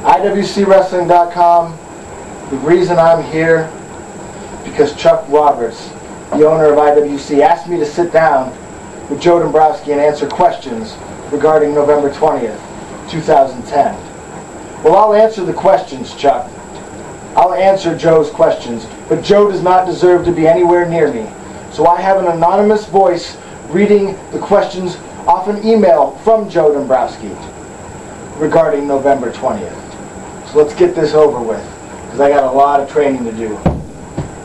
IWCWrestling.com. The reason I'm here, because Chuck Roberts, the owner of IWC, asked me to sit down with Joe Dombrowski and answer questions regarding November 20th, 2010. Well, I'll answer the questions, Chuck. I'll answer Joe's questions, but Joe does not deserve to be anywhere near me. So I have an anonymous voice reading the questions off an email from Joe Dombrowski regarding November 20th. So let's get this over with, because I got a lot of training to do.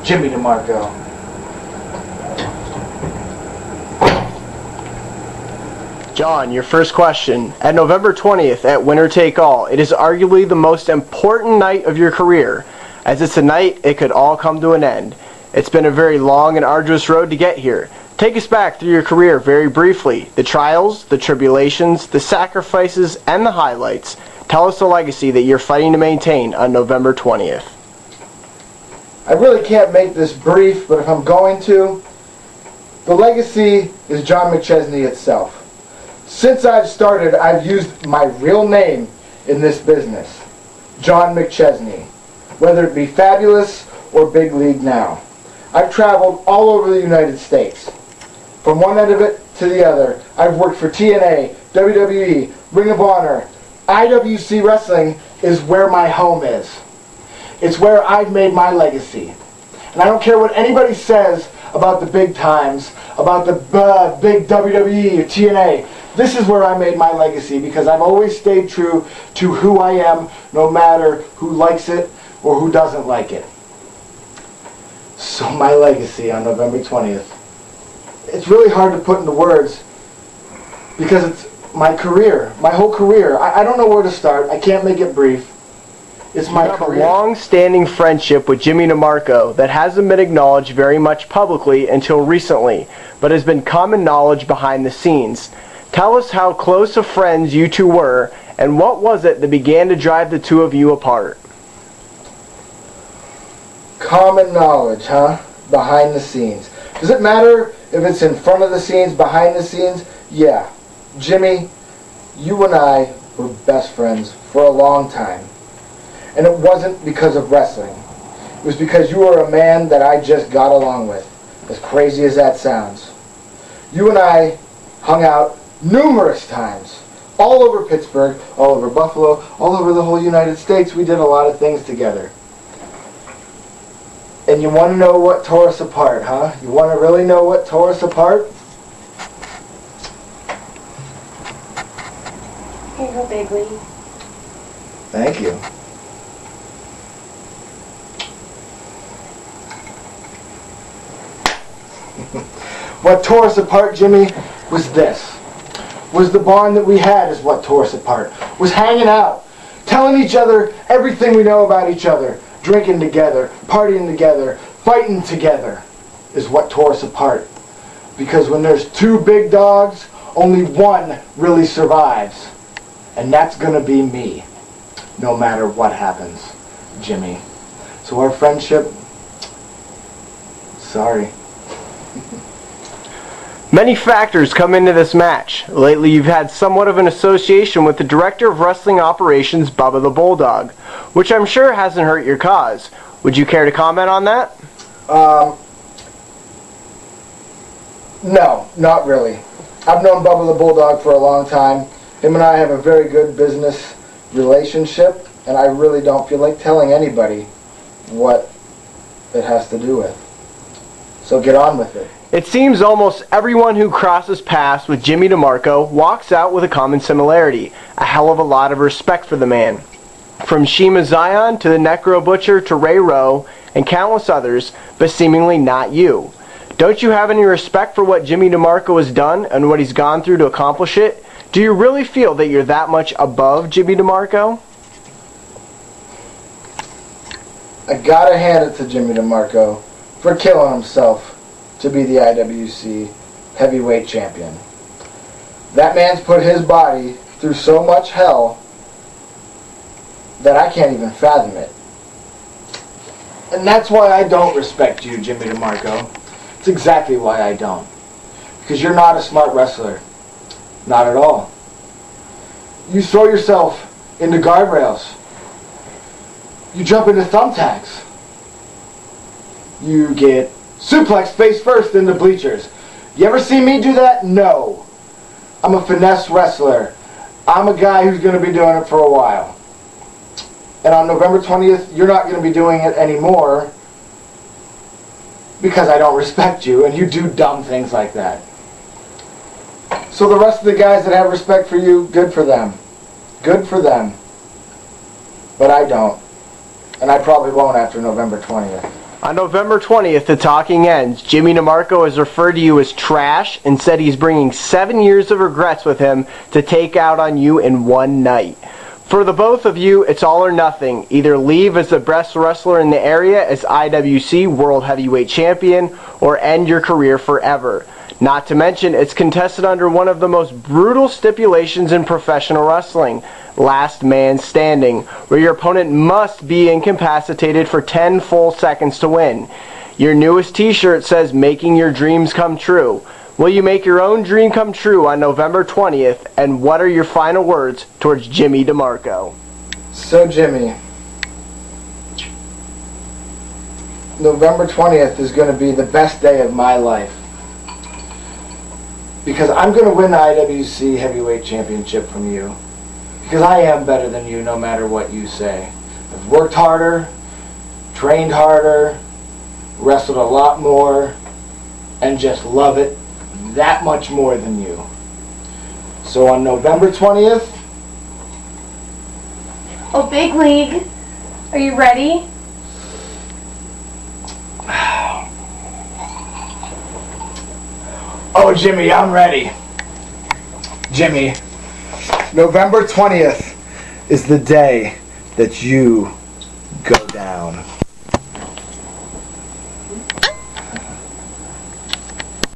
Jimmy DeMarco. John, your first question. At November 20th at Winner Take All, it is arguably the most important night of your career. As it's a night, it could all come to an end. It's been a very long and arduous road to get here. Take us back through your career very briefly. The trials, the tribulations, the sacrifices, and the highlights. Tell us the legacy that you're fighting to maintain on November 20th. I really can't make this brief, but if I'm going to, the legacy is John McChesney itself. Since I've started, I've used my real name in this business, John McChesney, whether it be Fabulous or Big League Now. I've traveled all over the United States. From one end of it to the other. I've worked for TNA, WWE, Ring of Honor. IWC Wrestling is where my home is. It's where I've made my legacy. And I don't care what anybody says about the big times, about the big WWE or TNA. This is where I made my legacy, because I've always stayed true to who I am, no matter who likes it or who doesn't like it. So my legacy on November 20th. It's really hard to put into words, because it's my career, my whole career. I don't know where to start. I can't make it brief. It's my career. You have a long-standing friendship with Jimmy DeMarco that hasn't been acknowledged very much publicly until recently, but has been common knowledge behind the scenes. Tell us how close of friends you two were, and what was it that began to drive the two of you apart? Common knowledge, huh? Behind the scenes. Does it matter if it's in front of the scenes, behind the scenes? Yeah. Jimmy, you and I were best friends for a long time. And it wasn't because of wrestling. It was because you were a man that I just got along with, as crazy as that sounds. You and I hung out numerous times, all over Pittsburgh, all over Buffalo, all over the whole United States. We did a lot of things together. And you want to know what tore us apart, huh? You want to really know what tore us apart? Here you go, Bagley. Thank you. What tore us apart, Jimmy, was this. Was the bond that we had is what tore us apart. Was hanging out. Telling each other everything we know about each other. Drinking together. Partying together. Fighting together is what tore us apart. Because when there's two big dogs, only one really survives. And that's going to be me. No matter what happens, Jimmy. So our friendship, sorry. Many factors come into this match. Lately you've had somewhat of an association with the Director of Wrestling Operations, Bubba the Bulldog, which I'm sure hasn't hurt your cause. Would you care to comment on that? No, not really. I've known Bubba the Bulldog for a long time. Him and I have a very good business relationship, and I really don't feel like telling anybody what it has to do with. So get on with it. It seems almost everyone who crosses paths with Jimmy DeMarco walks out with a common similarity, a hell of a lot of respect for the man. From Shima Zion to the Necro Butcher to Ray Rowe and countless others, but seemingly not you. Don't you have any respect for what Jimmy DeMarco has done and what he's gone through to accomplish it? Do you really feel that you're that much above Jimmy DeMarco? I gotta hand it to Jimmy DeMarco for killing himself to be the IWC heavyweight champion. That man's put his body through so much hell that I can't even fathom it. And that's why I don't respect you, Jimmy DeMarco. It's exactly why I don't. Because you're not a smart wrestler. Not at all. You throw yourself into guardrails. You jump into thumbtacks. You get suplexed face first into bleachers. You ever see me do that? No. I'm a finesse wrestler. I'm a guy who's going to be doing it for a while. And on November 20th, you're not going to be doing it anymore because I don't respect you and you do dumb things like that. So the rest of the guys that have respect for you, good for them. Good for them. But I don't. And I probably won't after November 20th. On November 20th, the talking ends. Jimmy DeMarco has referred to you as trash and said he's bringing 7 years of regrets with him to take out on you in one night. For the both of you, it's all or nothing. Either leave as the best wrestler in the area as IWC World Heavyweight Champion or end your career forever. Not to mention, it's contested under one of the most brutal stipulations in professional wrestling, last man standing, where your opponent must be incapacitated for 10 full seconds to win. Your newest t-shirt says, "Making your dreams come true." Will you make your own dream come true on November 20th? And what are your final words towards Jimmy DeMarco? So Jimmy, November 20th is going to be the best day of my life. Because I'm going to win the IWC Heavyweight Championship from you. Because I am better than you no matter what you say. I've worked harder, trained harder, wrestled a lot more, and just love it that much more than you. So on November 20th... Oh, Big League, are you ready? Oh, Jimmy, I'm ready. Jimmy, November 20th is the day that you go down.